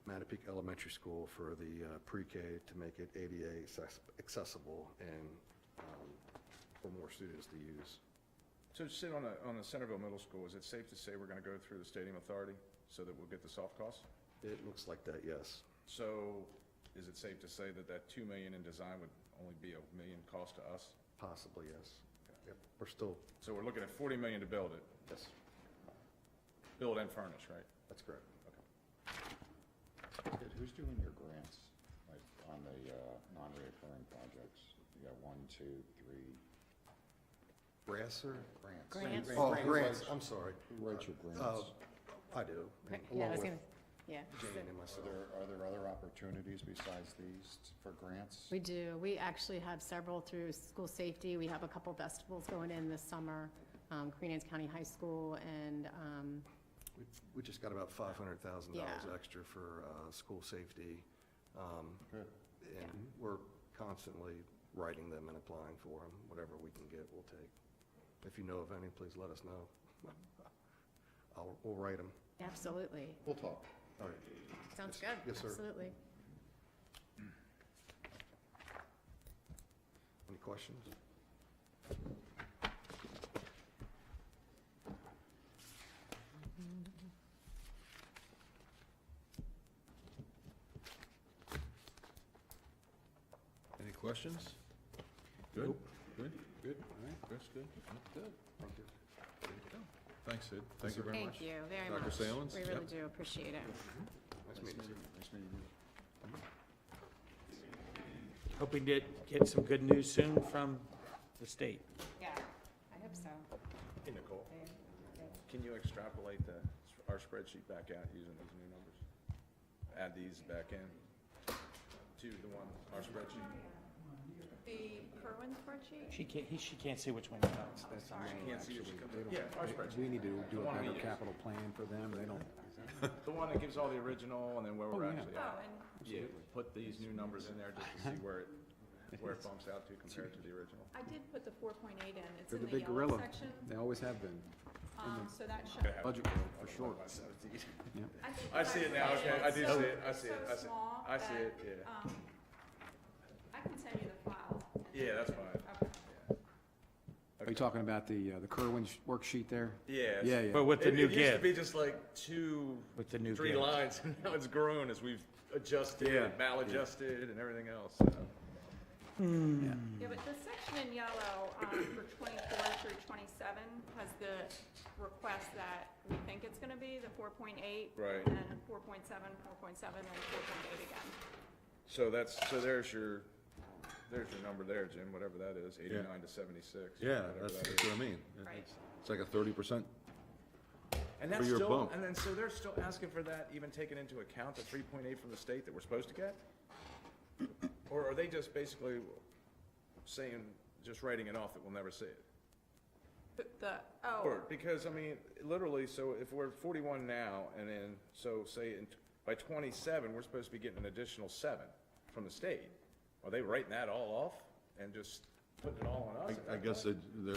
Mattapique Elementary School for the pre-K to make it ADA accessible and for more students to use. So Sid, on the Centerville Middle School, is it safe to say we're gonna go through the Stadium Authority so that we'll get the soft costs? It looks like that, yes. So is it safe to say that that $2 million in design would only be $1 million cost to us? Possibly, yes. Yep, we're still, So we're looking at $40 million to build it, yes, build and furnish, right? that's correct. Ed, who's doing your grants, like on the non-reoccurring projects? You got 1, 2, 3 Brasser? grants. Grants? Oh, grants, I'm sorry. Who writes your grants? I do, Yeah, I along was with gonna, yeah. Jane and myself. Are there other opportunities besides these for grants? We do. We actually have several through school safety. We have a couple festivals going in this summer, Queen Anne's County High School and, We just got about $500,000 Yeah. extra for school safety. Good. Yeah. And we're constantly writing them and applying for them. Whatever we can get, we'll take. If you know of any, please let us know. We'll write them. absolutely. We'll talk. All right. Sounds Yes. good. Yes, sir. Absolutely. Any questions? Any questions? Good? Good? Good? All right, Chris, good? Good. Thank you. There you go. Thanks, Sid. Thank you very much. Thank you very Dr. much. Salins? We really Yep. do appreciate it. Nice meeting you. Nice meeting you. Hoping to get some good news soon from the state. Yeah, I hope so. Hey, Nicole, can you extrapolate our spreadsheet back out using these new numbers? Add these back in to the one, our spreadsheet? The Kerwin spreadsheet? She can't see which one you got. That's the Sorry. main, Can't see actually. which They don't- Yeah, our spreadsheet. We need to do The a one we better use. capital plan for them. They don't, The one that gives all the original and then where we're Oh, yeah. actually Oh, at. and Yeah, put these new numbers in there just to see where it bumps out to compared to the original. I did put the 4.8 in. It's they're in the the big yellow gorilla. section. They always have been. So that should. Budget growth, for sure. I think I see it now, okay, I do see it, I see it, I see it. small I see that, it, yeah. I can send you the file. Yeah, that's fine. Okay. Are you talking about the Kerwin worksheet there? Yeah. Yeah, yeah. But with the new It used to gift, be just like two, with the new 3 gift. lines, and now it's grown as we've adjusted, Yeah. and maladjusted, and everything else. So. Yeah, but the section in yellow for 24 through 27 has the request that we think it's gonna be, the 4.8. Right. And then 4.7, 4.7, and 4.8 again. So there's your number there, Jim, whatever that is, 89 to 76. Yeah, whatever that's that what is. I mean. Right. It's like a 30%. And that's for your still, bump. and then, so they're still asking for that, even taking into account the 3.8 from the state that we're supposed to get? Or are they just basically saying, just writing it off that we'll never see it? Or, because, I mean, literally, so if we're 41 now, and then, so say by 27, we're supposed to be getting an additional 7 from the state. Are they writing that all off and just putting it all on us? at I that guess point? they're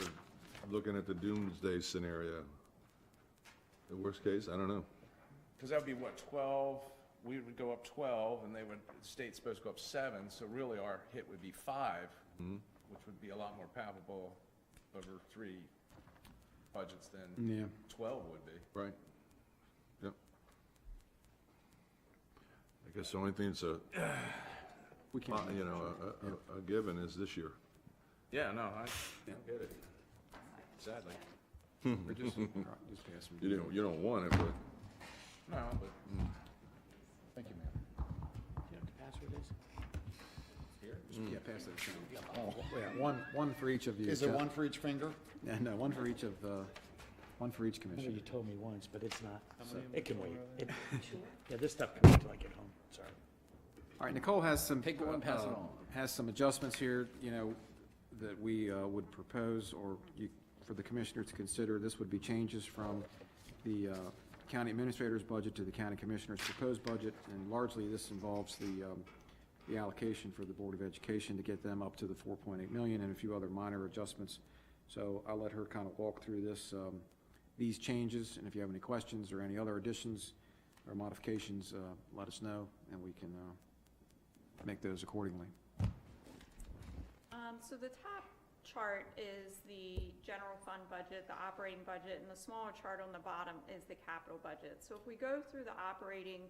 looking at the doomsday scenario. The worst case, I don't know. Because that would be what, 12 we would go up 12, and the state's supposed to go up 7, so really our hit would be 5, which would be a lot more palpable over 3 budgets than Yeah. 12 would be. Right. Yep. I guess the only thing that's We can't. a given is this year. Yeah, no, I get it, sadly. We're just pass them. You don't want it, but No, but Thank you, ma'am. Do you know what the password is? Yeah, pass that. Yeah, one for each of you. Is there Jeff. one for each finger? Yeah, no, one for each I know commissioner. you told me once, but it's not. So- It can wait. Yeah, this stuff can wait till I get home, sorry. All right, Nicole has some. Take the one, pass it on. Has some adjustments here, that we would propose, or for the commissioner to consider. This would be changes from the county administrator's budget to the county commissioner's proposed budget, and largely this involves the allocation for the Board of Education to get them up to the 4.8 million and a few other minor adjustments. So I'll let her kind of walk through these changes, and if you have any questions or any other additions or modifications, let us know, and we can make those accordingly. So the top chart is the general fund budget, the operating budget, and the smaller chart on the bottom is the capital budget. So if we go through the operating,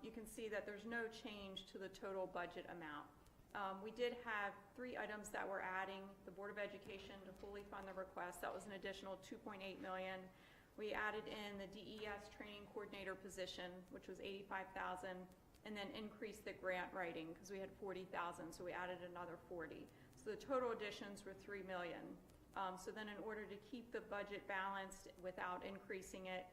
you can see that there's no change to the total budget amount. We did have 3 items that we're adding: the Board of Education to fully fund the request. That was an additional $2.8 million. We added in the DES training coordinator position, which was $85,000, and then increased the grant writing because we had $40,000, so we added another $40,000. So the total additions were $3 million. So then in order to keep the budget balanced without increasing it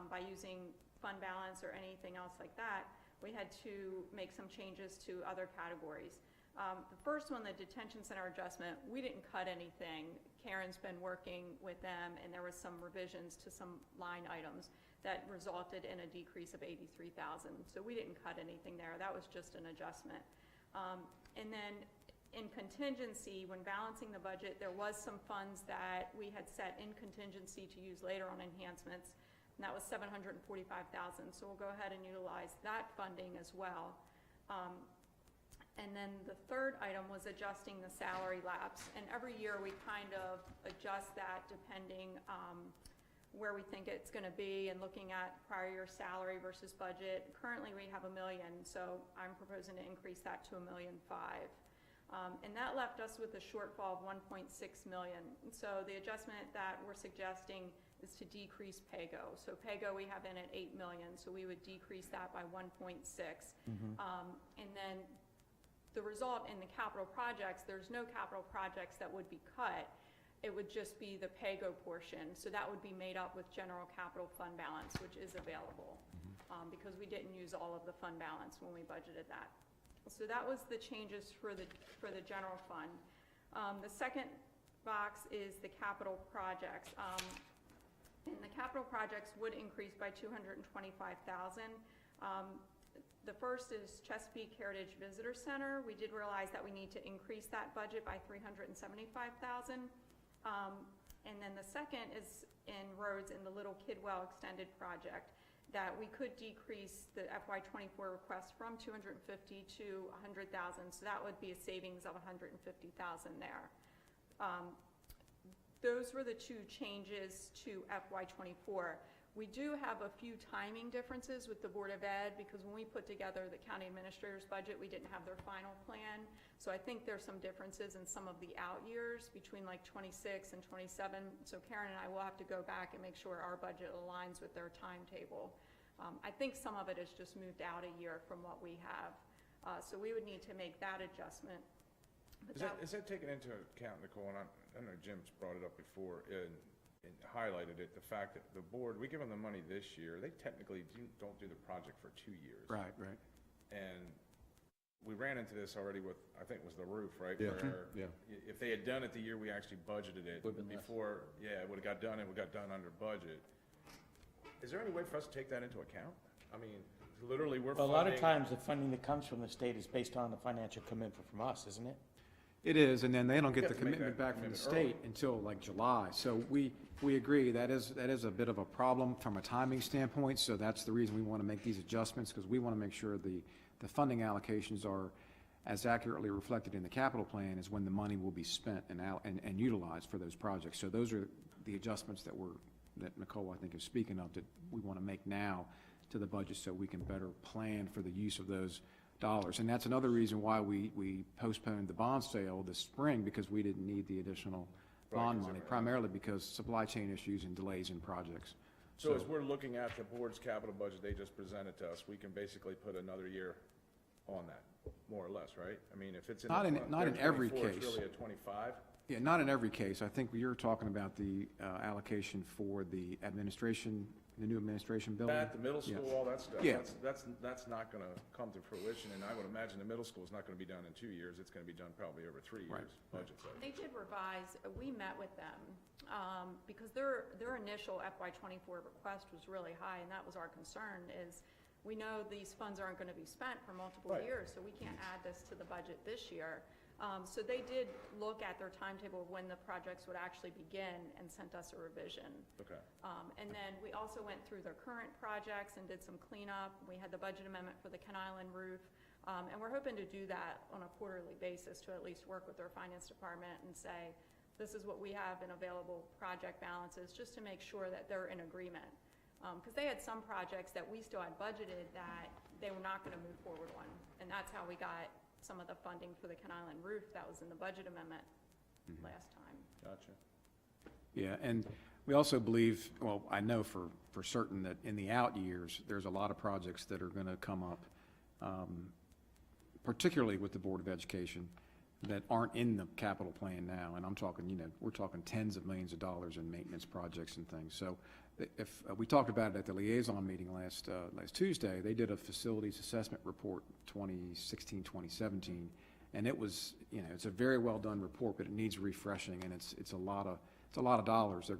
by using fund balance or anything else like that, we had to make some changes to other categories. The first one, the detention center adjustment, we didn't cut anything. Karen's been working with them, and there was some revisions to some line items that resulted in a decrease of $83,000. So we didn't cut anything there. That was just an adjustment. And then in contingency, when balancing the budget, there was some funds that we had set in contingency to use later on enhancements, and that was $745,000. So we'll go ahead and utilize that funding as well. And then the third item was adjusting the salary lapse, and every year we kind of adjust that depending where we think it's going to be and looking at prior year salary versus budget. Currently we have $1 million, so I'm proposing to increase that to $1.5 million. And that left us with a shortfall of $1.6 million. And so the adjustment that we're suggesting is to decrease PAYGO. So PAYGO we have in at $8 million, so we would decrease that by 1.6. And then the result in the capital projects, there's no capital projects that would be cut. It would just be the PAYGO portion. So that would be made up with general capital fund balance, which is available because we didn't use all of the fund balance when we budgeted that. So that was the changes for the general fund. The second box is the capital projects. And the capital projects would increase by $225,000. The first is Chesapeake Heritage Visitor Center. We did realize that we need to increase that budget by $375,000. And then the second is in roads in the Little Kidwell Extended Project, that we could decrease the FY24 request from $250,000 to $100,000. So that would be a savings of $150,000 there. Those were the 2 changes to FY24. We do have a few timing differences with the Board of Ed because when we put together the county administrator's budget, we didn't have their final plan. So I think there's some differences in some of the out years between like 26 and 27. So Karen and I will have to go back and make sure our budget aligns with their timetable. I think some of it is just moved out a year from what we have. So we would need to make that adjustment. Is that taken into account, Nicole? And I know Jim's brought it up before and highlighted it, the fact that the board, we give them the money this year, they technically don't do the project for 2 years. Right. And we ran into this already with, I think it was the roof, right? Yeah. Where Yeah. if they had done it the year we actually budgeted it Would've been less. before, yeah, it would've got done, it would've got done under budget. Is there any way for us to take that into account? I mean, literally we're Well, funding. a lot of times, the funding that comes from the state is based on the financial commitment from us, isn't it? It is, and then they don't You get the have to make commitment that back from the commitment state until like July. So we agree, that is a bit of a problem from a timing standpoint, so that's the reason we want to make these adjustments, because we want to make sure the funding allocations are as accurately reflected in the capital plan as when the money will be spent and utilized for those projects. So those are the adjustments that Nicole, I think, is speaking of, that we want to make now to the budget so we can better plan for the use of those dollars. And that's another reason why we postponed the bond sale this spring, because we didn't need the additional bond money, primarily because supply chain issues and delays in projects. So as we're looking at the board's capital budget they just presented to us, we can basically put another year on that, more or less, right? I mean, if it's in. Not in every 24, case. It's really a 25? Yeah, not in every case. I think you're talking about the allocation for the administration, the new administration building. That, the middle school, Yeah. all that stuff. Yeah. That's not gonna come to fruition, and I would imagine the middle school is not gonna be done in 2 years. It's gonna be done probably over 3 Right. years, budget-wise. They did revise, we met with them, because their initial FY '24 request was really high, and that was our concern, is we know these funds aren't gonna be spent for multiple Right. years, so we can't add this to the budget this year. So they did look at their timetable of when the projects would actually begin and sent us a revision. Okay. And then we also went through their current projects and did some cleanup. We had the budget amendment for the Ken Island roof. And we're hoping to do that on a quarterly basis to at least work with their finance department and say, this is what we have in available project balances, just to make sure that they're in agreement. Because they had some projects that we still had budgeted that they were not going to move forward on. And that's how we got some of the funding for the Ken Island roof that was in the budget amendment last time. Gotcha. Yeah, and we also believe, well, I know for certain that in the out years, there's a lot of projects that are going to come up, particularly with the Board of Education, that aren't in the capital plan now. And I'm talking, we're talking tens of millions of dollars in maintenance projects and things. So if, we talked about it at the liaison meeting last Tuesday, they did a facilities assessment report 2016, 2017. And it was, it's a very well-done report, but it needs refreshing, and it's a lot of dollars.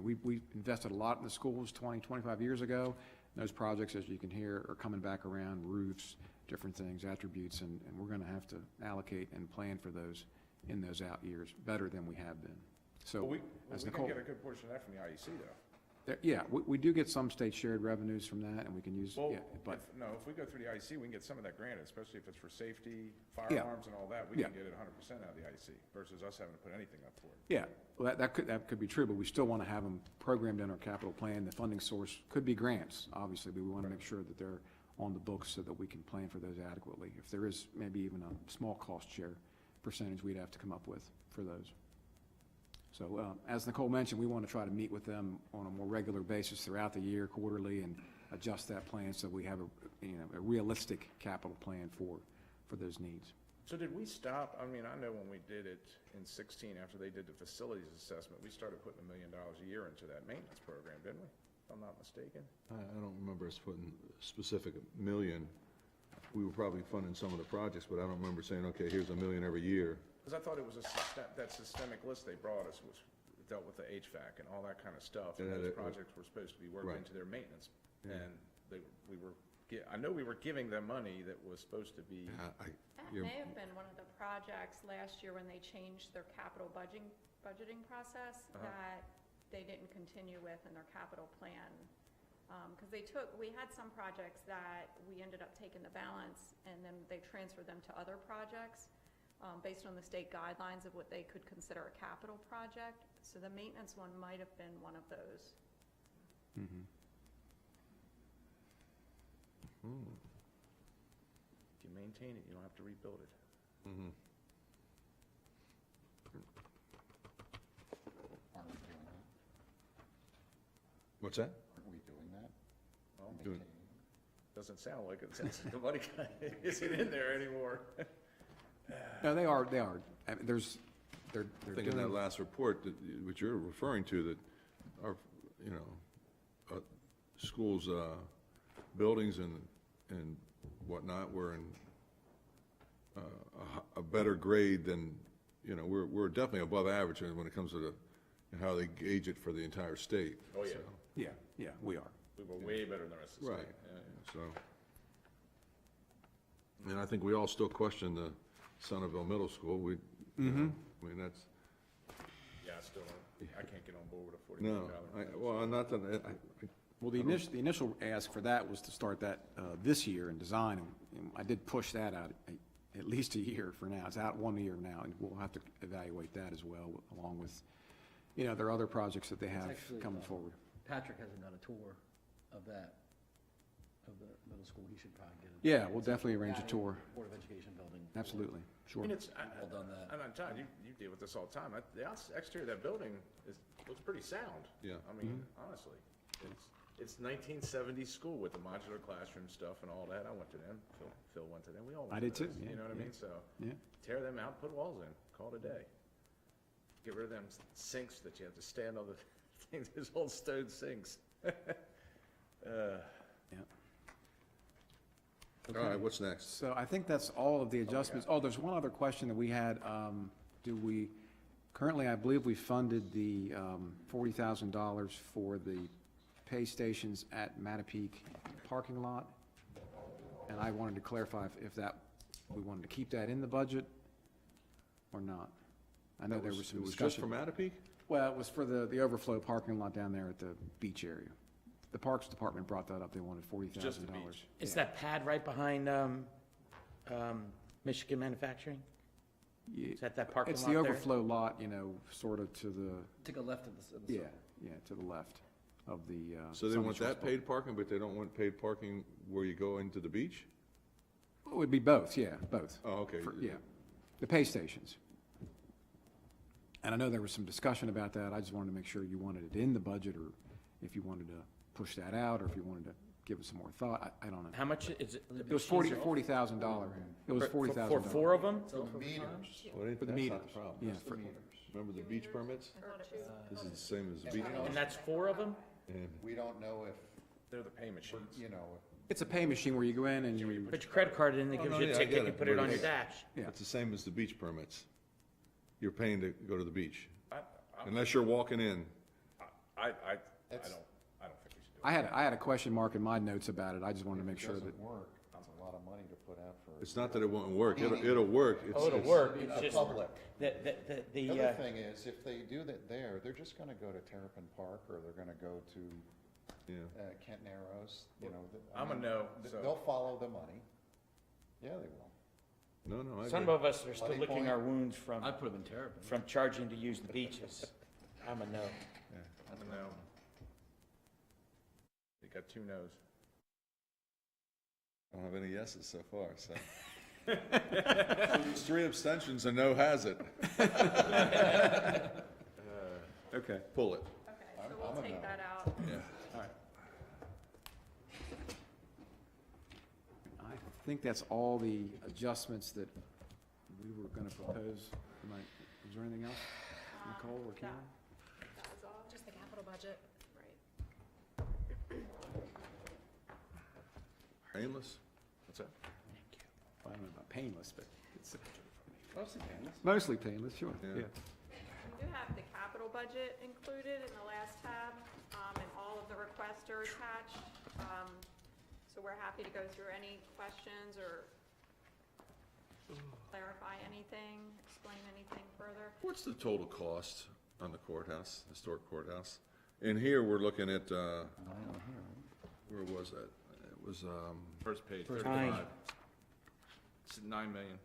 We invested a lot in the schools 20, 25 years ago. Those projects, as you can hear, are coming back around, roofs, different things, attributes, and we're gonna have to allocate and plan for those in those out years better than we have been. So, Well, we as can Nicole, get a good portion of that from the IEC, though. yeah, we do get some state shared revenues from that, and we can use, Well, yeah, but, if we go through the IEC, we can get some of that granted, especially if it's for safety, firearms and all that. We can get it 100% out of the IEC versus us having to put anything up for it. yeah, well, that could be true, but we still wanna have them programmed in our capital plan. The funding source could be grants, obviously, but we wanna make sure that they're on the books so that we can plan for those adequately. If there is maybe even a small cost share percentage we'd have to come up with for those. So, as Nicole mentioned, we want to try to meet with them on a more regular basis throughout the year, quarterly, and adjust that plan so we have a realistic capital plan for those needs. So did we stop, I know when we did it in 16, after they did the facilities assessment, we started putting $1 million a year into that maintenance program, didn't we? If I'm not mistaken. I don't remember us putting specific million. We were probably funding some of the projects, but I don't remember saying, okay, here's $1 million every year. Because I thought it was that systemic list they brought us was dealt with the HVAC and all that kind of stuff. And those projects were supposed to be worked into their maintenance. And I know we were giving them money that was supposed to be. That may have been one of the projects last year when they changed their capital budgeting process that they didn't continue with in their capital plan. Because we had some projects that we ended up taking the balance and then they transferred them to other projects based on the state guidelines of what they could consider a capital project. So the maintenance one might have been one of those. Mm-hmm. If you maintain it, you don't have to rebuild it. Mm-hmm. Aren't we doing that? What's that? Aren't we doing that? Well, Doing- doesn't sound like it since the money isn't in there anymore. No, they are. I mean, they're I think in that doing, last report, which you're referring to, that our, schools, buildings and whatnot were in a better grade than, we're definitely above average when it comes to how they gauge it for the entire state. Oh, yeah. So, yeah, we are. We were way better than the rest of the state. Right. Yeah. So, and I think we all still question the Centerville Middle School. I mean, that's, Yeah, I still don't, I can't get on board with a $40 no, million. well, not that, Well, the initial ask for that was to start that this year in design, and I did push that out at least a year for now. It's out 1 year now, and we'll have to evaluate that as well, along with, there are other projects that they have actually, coming forward. Patrick hasn't done a tour of that, of the middle school. He should probably get it. Yeah, we'll definitely arrange a tour. Board of Education building. Absolutely, sure. And it's, All done that. I'm John, you deal with this all the time. The exterior of that building looks pretty sound. Yeah. I mean, honestly, it's 1970s school with the modular classroom stuff and all that. I went to them. Phil went to them. We all went I to did too, those, yeah, You know what I yeah. mean? So Yeah. tear them out, put walls in, call it a day. Get rid of them sinks that you have to stand on the things, those old stone sinks. all right, what's next? So I think that's all of the adjustments. Oh, there's one other question that we had. Currently, I believe we funded the $40,000 for the pay stations at Mattapique parking lot. And I wanted to clarify if we wanted to keep that in the budget or not. I know there was some It was just discussion. for Mattapique? Well, it was for the overflow parking lot down there at the beach area. The Parks Department brought that up. They wanted $40,000. Just the beach. Is that pad right behind Michigan Manufacturing? Yeah. Is that parking lot It's the there? overflow lot, sort of to the, Take a left of the yeah, to the left of the. So they Sunday want Shores that paid parking, but they don't want paid parking where you go into the beach? Park. It would be both, yeah, both. Oh, okay. Yeah, the pay stations. And I know there was some discussion about that. I just wanted to make sure you wanted it in the budget, or if you wanted to push that out, or if you wanted to give it some more thought. I don't know. How much is it? It was $40,000. It was $40,000. For 4 of them? Well, For the that's not meters. the problem. Yeah, for- Remember the beach permits? This is the same as the beach. And that's 4 of them? And We don't know if, They're the pay machines. you know, It's a pay machine where you go in and you, Put your credit card in, it Oh, gives no, you a yeah, I ticket, get you it, put it but on your it's- dash. yeah. it's the same as the beach permits. You're paying to go to the beach, I unless you're walking in. don't think we should do it. I had a question mark in my notes about it. I just wanted to make if it sure that. doesn't work, it's a lot of money to put out for. It's not that it won't work, it'll work. It's- Oh, it'll it's- work, it's The just, public. the, The other thing is, if they do that there, they're just gonna go to Terrapin Park, or they're gonna go to Yeah. Kent Narrows, you know. I'm a no, so- They'll follow the money. Yeah, they will. No, I some agree. of us are still Bloody licking point. our wounds from, I put them in Terrapin. from charging to use the beaches. I'm a no. I'm a no. You got 2 no's. I don't have any yeses so far, so. There's 3 abstentions and no has it. Okay. Pull it. Okay, I'm so a we'll take no. that out. Yeah. I think that's all the adjustments that we were going to propose. Is there anything else, Nicole or Karen? That was all, Just the capital budget. right. Painless? What's that? I don't know about painless, but it's Mostly painless. mostly painless, sure, Yeah. yeah. We do have the capital budget included in the last tab, and all of the requests are attached. So we're happy to go through any questions or clarify anything, explain anything further. What's the total cost on the courthouse, historic courthouse? In here, we're looking at, where was that? It was, First page, First 35. page. It's 9 million.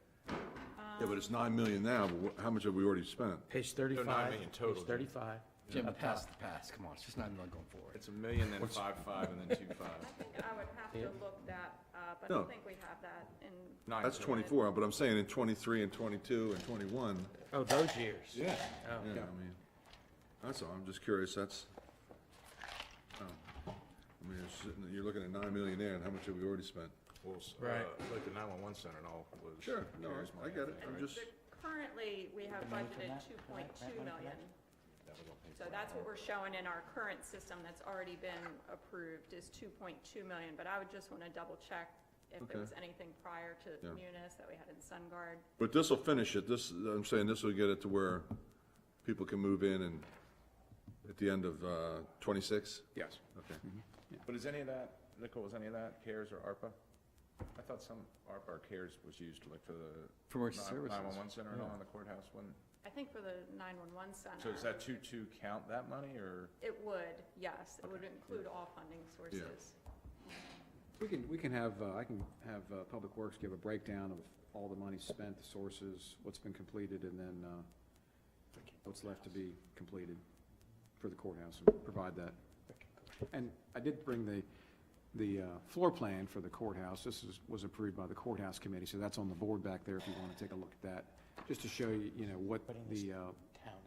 yeah, but it's 9 million now, but how much have we already spent? Page 35. 9 million total, Page Jim. 35. Jim, Up pass top. the pass, come on, it's just not even going forward. It's 1 million, then 5.5, and then 2.5. I think I would have to look that up. I No. don't think we have that in. That's 24, but I'm saying in 23 and 22 and 21. Oh, those years. Yeah. Oh. Yeah, I mean, that's all, I'm just curious, that's, I mean, you're looking at 9 million there, and how much have we already spent? Well, Right. like the 911 center and all was. Sure, no, Gary's I money, get it, think, I'm right? just, Currently, we have budgeted 2.2 million. So that's what we're showing in our current system that's already been approved is 2.2 million. But I would just want to double check if Okay. there was anything prior to Yeah. Munis that we had in SunGuard. but this'll finish it, I'm saying this will get it to where people can move in and, at the end of 26? Yes. Okay. But is any of that, Nicole, is any of that CARES or ARPA? I thought some, our CARES was used like for the For emergency services. 911 center and all Yeah. in the courthouse, when, I think for the 911 center. so does that 2.2 count that money, or? It would, yes. It would Okay. include all funding sources. We can have, I can have Public Works give a breakdown of all the money spent, the sources, what's been completed, and then what's left to be completed for the courthouse, and provide that. And I did bring the floor plan for the courthouse. This was approved by the courthouse committee, so that's on the board back there if you want to take a look at that, just to show you, what But in this the town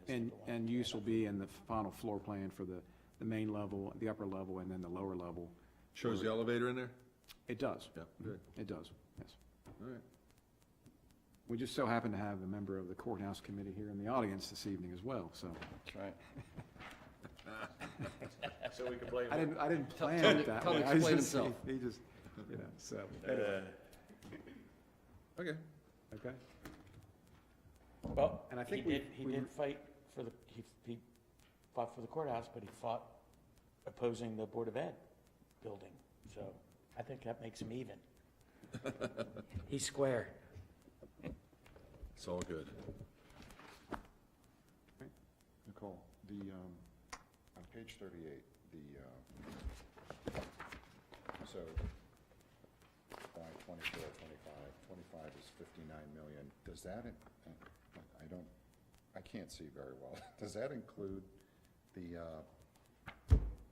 is the end use will be in the final floor plan for the main level, the upper level, and then the lower level. Shows the elevator in there? It does. Yeah, good. It does, yes. All right. We just so happen to have a member of the courthouse committee here in the audience this evening as well, so. That's right. So we can blame I didn't plan Tony- it that Tony way. I explained just- himself. He just, so, anyway, Okay. okay? Well, And I think he did fight for the, he fought for the courthouse, but he fought opposing the Board of Ed building. So I think that makes him even. He's square. It's all good. Nicole, on page 38, so, by 24, 25 is 59 million. Does that, I can't see very well. Does that include the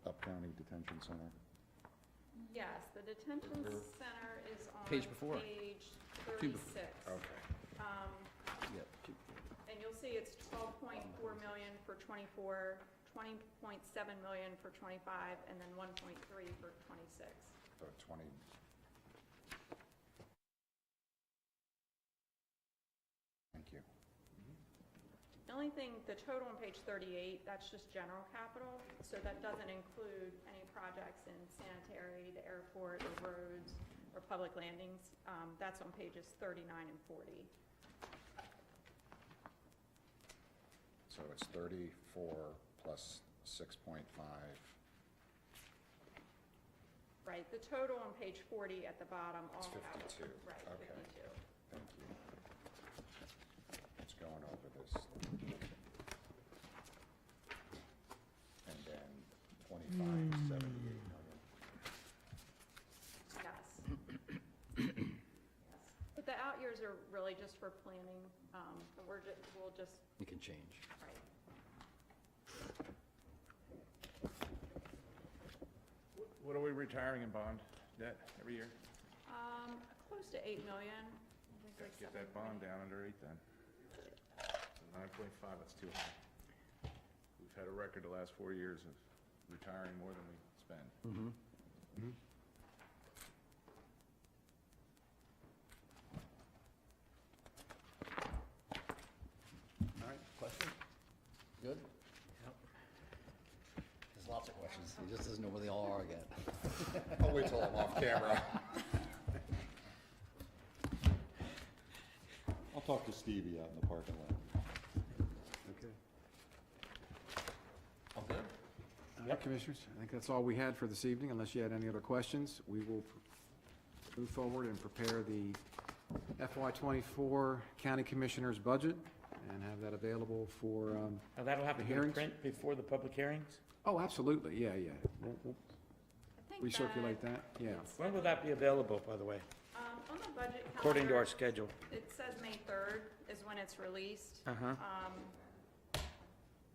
Up-County Detention Center? Yes, the detention center is on Page before. page Two 36. before. Okay. Yep. And you'll see it's 12.4 million for 24, 20.7 million for 25, and then 1.3 for 26. So 20, thank you. The only thing, the total on page 38, that's just general capital, so that doesn't include any projects in sanitary, the airport, or roads, or public landings. That's on pages 39 and 40. So it's 34 plus 6.5. Right, the total on page 40 at the bottom, all It's capital. 52. Right, Okay. 52. Thank you. It's going over this. And then 25 is 78 million. Yes. Yes. But the out years are really just for planning, and we'll just, You can change. right. What are we retiring in bond debt every year? Close to 8 million. I think Gotta like get that 7 bond down under 8 then. So 9.5, that's too high. We've had a record the last 4 years of retiring more than we spend. Mm-hmm. All right, question? Good? There's lots of questions. He just doesn't know where they all are yet. I'll wait till I'm off camera. I'll talk to Stevie out in the parking lot. Okay. All good? All right, Commissioners, I think that's all we had for this evening, unless you had any other questions. We will move forward and prepare the FY '24 County Commissioners' budget and have that available for, Now, that'll have to The be in hearings? print before the public hearings? oh, absolutely, yeah. We'll I think recirculate that, yeah. When will that be available, by the way, On the budget calendar. according to our schedule? It says May 3rd is when it's released. Uh-huh.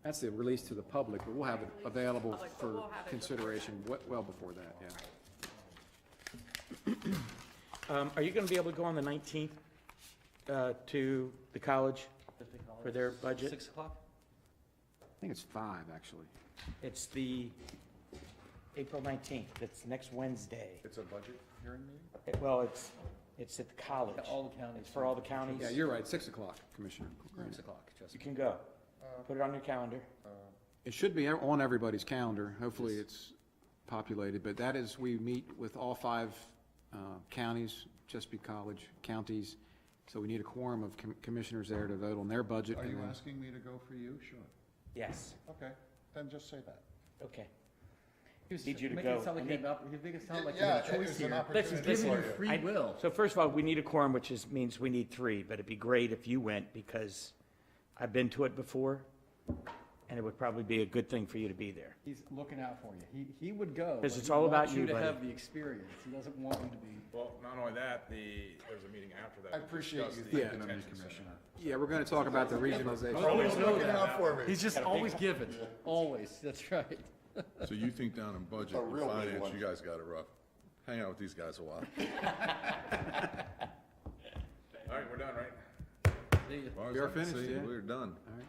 That's the release to the public, but we'll have it available Public, but for we'll have it before consideration well before that, yeah. Are you going to be able to go on the 19th to the college for their budget? 6 o'clock? I think it's 5, actually. It's the April 19th. It's next Wednesday. It's a budget hearing meeting? Well, it's at the college. All the counties. It's for all the counties. Yeah, you're right, 6 o'clock, Commissioner. 6 o'clock, just. You can go. Put it on your calendar. It should be on everybody's calendar. Hopefully, it's populated, but that is, we meet with all 5 counties, Chesapeake College, counties, so we need a quorum of commissioners there to vote on their budget. Are and you then- asking me to go for you? Sure. Yes. Okay, then just say that. Okay. Need you to Make go. it sound like I you need- have, you make it sound like you Yeah, have a it choice was an here. opportunity He's giving you for you. free will. So first of all, we need a quorum, which means we need 3, but it'd be great if you went, because I've been to it before, and it would probably be a good thing for you to be there. He's looking out for you. He would go. 'Cause but it's he all wants about you, to buddy. have the experience. He doesn't want you to be. Well, not only that, there's a meeting after that. I to appreciate discuss you the thinking of me, detention center. Commissioner. Yeah, we're going to talk about the regionalization. Always looking out for me. He's just always giving, always, that's right. So you think down in budget A and real big finance, one. you guys got it rough. Hang out with these guys a while. All right, we're done, right? See ya. As far as We are I can finished, see, yeah. we're done. All right.